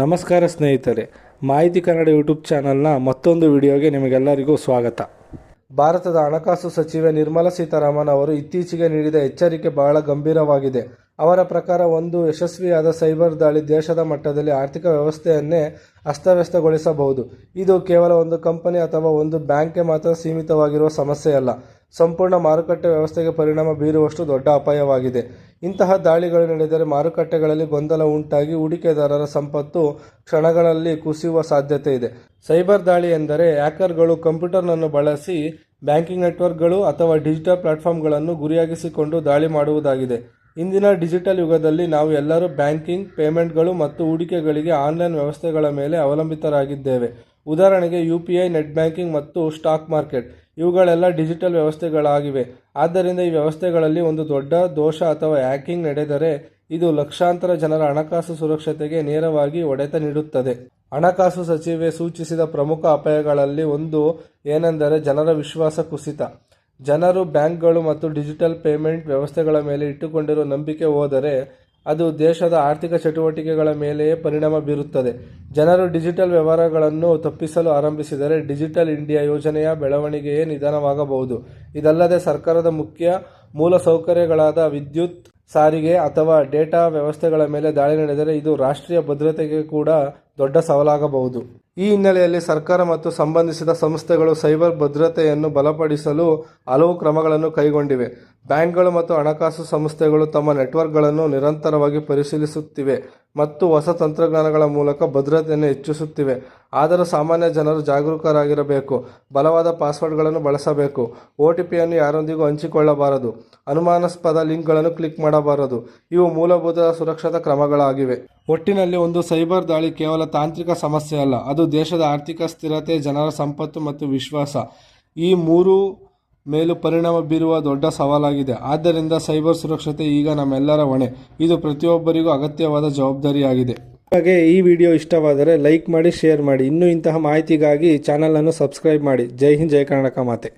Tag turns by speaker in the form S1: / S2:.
S1: ನಮಸ್ಕಾರ ಸ್ನೇಹಿತರೆ, ಮಾಹಿತಿ ಕನ್ನಡ ಯೂಟ್ಯೂಬ್ ಚಾನಲ್ನ ಮತ್ತೊಂದು ವಿಡಿಯೋಗೆ ನಿಮಗೆಲ್ಲರಿಗೂ ಸ್ವಾಗತ. ಭಾರತದ ಹಣಕಾಸು ಸಚಿವೆ ನಿರ್ಮಲಾ ಸೀತಾರಾಮನ್ ಅವರು ಇತ್ತೀಚೆಗೆ ನೀಡಿದ ಎಚ್ಚರಿಕೆ ಬಹಳ ಗಂಭೀರವಾಗಿದೆ. ಅವರ ಪ್ರಕಾರ ಒಂದು ಯಶಸ್ವಿಯಾದ ಸೈಬರ್ ದಾಳಿ ದೇಶದ ಮಟ್ಟದಲ್ಲಿ ಆರ್ಥಿಕ ವ್ಯವಸ್ಥೆಯನ್ನೇ ಅಸ್ತವ್ಯಸ್ತಗೊಳಿಸಬಹುದು. ಇದು ಕೇವಲ ಒಂದು ಕಂಪನಿ ಅಥವಾ ಒಂದು ಬ್ಯಾಂಕ್ಗೆ ಮಾತ್ರ ಸೀಮಿತವಾಗಿರುವ ಸಮಸ್ಯೆಯಲ್ಲ, ಸಂಪೂರ್ಣ ಮಾರುಕಟ್ಟೆ ವ್ಯವಸ್ಥೆಗೆ ಪರಿಣಾಮ ಬೀರುವಷ್ಟು ದೊಡ್ಡ ಅಪಾಯವಾಗಿದೆ. ಇಂತಹ ದಾಳಿಗಳು ನಡೆದರೆ ಮಾರುಕಟ್ಟೆಗಳಲ್ಲಿ ಗೊಂದಲ ಉಂಟಾಗಿ ಹೂಡಿಕೆದಾರರ ಸಂಪತ್ತು ಕ್ಷಣಗಳಲ್ಲಿ ಕುಸಿಯುವ ಸಾಧ್ಯತೆ ಇದೆ. ಸೈಬರ್ ದಾಳಿ ಎಂದರೆ ಹ್ಯಾಕರ್ಗಳು ಕಂಪ್ಯೂಟರ್ನನ್ನು ಬಳಸಿ ಬ್ಯಾಂಕಿಂಗ್ ನೆಟ್ವರ್ಕ್ಗಳು ಅಥವಾ ಡಿಜಿಟಲ್ ಪ್ಲಾಟ್ಫಾರ್ಮ್ಗಳನ್ನು ಗುರಿಯಾಗಿಸಿಕೊಂಡು ದಾಳಿ ಮಾಡುವುದಾಗಿದೆ. ಇಂದಿನ ಡಿಜಿಟಲ್ ಯುಗದಲ್ಲಿ ನಾವು ಎಲ್ಲರೂ ಬ್ಯಾಂಕಿಂಗ್, ಪೇಮೆಂಟ್ಗಳು ಮತ್ತು ಹೂಡಿಕೆಗಳಿಗೆ ಆನ್ಲೈನ್ ವ್ಯವಸ್ಥೆಗಳ ಮೇಲೆ ಅವಲಂಬಿತರಾಗಿದ್ದೇವೆ. ಉದಾಹರಣೆಗೆ UPI, ನೆಟ್ ಬ್ಯಾಂಕಿಂಗ್ ಮತ್ತು ಸ್ಟಾಕ್ ಮಾರ್ಕೆಟ್ ಇವುಗಳೆಲ್ಲ ಡಿಜಿಟಲ್ ವ್ಯವಸ್ಥೆಗಳಾಗಿವೆ. ಆದ್ದರಿಂದ ಈ ವ್ಯವಸ್ಥೆಗಳಲ್ಲಿ ಒಂದು ದೊಡ್ಡ ದೋಷ ಅಥವಾ ಹ್ಯಾಕಿಂಗ್ ನಡೆದರೆ ಇದು ಲಕ್ಷಾಂತರ ಜನರ ಹಣಕಾಸು ಸುರಕ್ಷತೆಗೆ ನೇರವಾಗಿ ಹೊಡೆತ ನೀಡುತ್ತದೆ. ಹಣಕಾಸು ಸಚಿವೆ ಸೂಚಿಸಿದ ಪ್ರಮುಖ ಅಪಾಯಗಳಲ್ಲಿ ಒಂದು ಏನೆಂದರೆ ಜನರ ವಿಶ್ವಾಸ ಕುಸಿತ. ಜನರು ಬ್ಯಾಂಕ್ಗಳು ಮತ್ತು ಡಿಜಿಟಲ್ ಪೇಮೆಂಟ್ ವ್ಯವಸ್ಥೆಗಳ ಮೇಲೆ ಇಟ್ಟುಕೊಂಡಿರುವ ನಂಬಿಕೆ ಹೋದರೆ ಅದು ದೇಶದ ಆರ್ಥಿಕ ಚಟುವಟಿಕೆಗಳ ಮೇಲೆಯೇ ಪರಿಣಾಮ ಬೀರುತ್ತದೆ. ಜನರು ಡಿಜಿಟಲ್ ವ್ಯವಹಾರಗಳನ್ನು ತಪ್ಪಿಸಲು ಆರಂಭಿಸಿದರೆ ಡಿಜಿಟಲ್ ಇಂಡಿಯಾ ಯೋಜನೆಯ ಬೆಳವಣಿಗೆಯೇ ನಿಧಾನವಾಗಬಹುದು. ಇದಲ್ಲದೆ ಸರ್ಕಾರದ ಮುಖ್ಯ ಮೂಲಸೌಕರ್ಯಗಳಾದ ವಿದ್ಯುತ್, ಸಾರಿಗೆ ಅಥವಾ ಡೇಟಾ ವ್ಯವಸ್ಥೆಗಳ ಮೇಲೆ ದಾಳಿ ನಡೆದರೆ ಇದು ರಾಷ್ಟ್ರೀಯ ಭದ್ರತೆಗೆ ಕೂಡ ದೊಡ್ಡ ಸವಾಲಾಗಬಹುದು. ಈ ಹಿನ್ನೆಲೆಯಲ್ಲಿ ಸರ್ಕಾರ ಮತ್ತು ಸಂಬಂಧಿಸಿದ ಸಂಸ್ಥೆಗಳು ಸೈಬರ್ ಭದ್ರತೆಯನ್ನು ಬಲಪಡಿಸಲು ಹಲವು ಕ್ರಮಗಳನ್ನು ಕೈಗೊಂಡಿವೆ. ಬ್ಯಾಂಕ್ಗಳು ಮತ್ತು ಹಣಕಾಸು ಸಂಸ್ಥೆಗಳು ತಮ್ಮ ನೆಟ್ವರ್ಕ್ಗಳನ್ನು ನಿರಂತರವಾಗಿ ಪರಿಶೀಲಿಸುತ್ತಿವೆ ಮತ್ತು ಹೊಸ ತಂತ್ರಜ್ಞಾನಗಳ ಮೂಲಕ ಭದ್ರತೆಯನ್ನು ಹೆಚ್ಚಿಸುತ್ತಿವೆ. ಆದರೂ ಸಾಮಾನ್ಯ ಜನರು ಜಾಗರೂಕರಾಗಿರಬೇಕು. ಬಲವಾದ ಪಾಸ್ವರ್ಡ್ಗಳನ್ನು ಬಳಸಬೇಕು. OTPಯನ್ನು ಯಾರೊಂದಿಗೂ ಹಂಚಿಕೊಳ್ಳಬಾರದು. ಅನುಮಾನಾಸ್ಪದ ಲಿಂಕ್ಗಳನ್ನು ಕ್ಲಿಕ್ ಮಾಡಬಾರದು. ಇವು ಮೂಲಭೂತ ಸುರಕ್ಷತಾ ಕ್ರಮಗಳಾಗಿವೆ. ಒಟ್ಟಿನಲ್ಲಿ ಒಂದು ಸೈಬರ್ ದಾಳಿ ಕೇವಲ ತಾಂತ್ರಿಕ ಸಮಸ್ಯೆಯಲ್ಲ, ಅದು ದೇಶದ ಆರ್ಥಿಕ ಸ್ಥಿರತೆ, ಜನರ ಸಂಪತ್ತು ಮತ್ತು ವಿಶ್ವಾಸ ಈ ಮೂರು ಮೇಲೂ ಪರಿಣಾಮ ಬೀರುವ ದೊಡ್ಡ ಸವಾಲಾಗಿದೆ. ಆದ್ದರಿಂದ ಸೈಬರ್ ಸುರಕ್ಷತೆ ಈಗ ನಮ್ಮೆಲ್ಲರ ಹೊಣೆ. ಇದು ಪ್ರತಿಯೊಬ್ಬರಿಗೂ ಅಗತ್ಯವಾದ ಜವಾಬ್ದಾರಿಯಾಗಿದೆ. ನಿಮಗೆ ಈ ವಿಡಿಯೋ ಇಷ್ಟವಾದರೆ ಲೈಕ್ ಮಾಡಿ, ಶೇರ್ ಮಾಡಿ. ಇನ್ನೂ ಇಂತಹ ಮಾಹಿತಿಗಾಗಿ ಚಾನಲನ್ನು ಸಬ್ಸ್ಕ್ರೈಬ್ ಮಾಡಿ. ಜೈ ಹಿಂದ್, ಜೈ ಕರ್ನಾಟಕ ಮಾತೆ.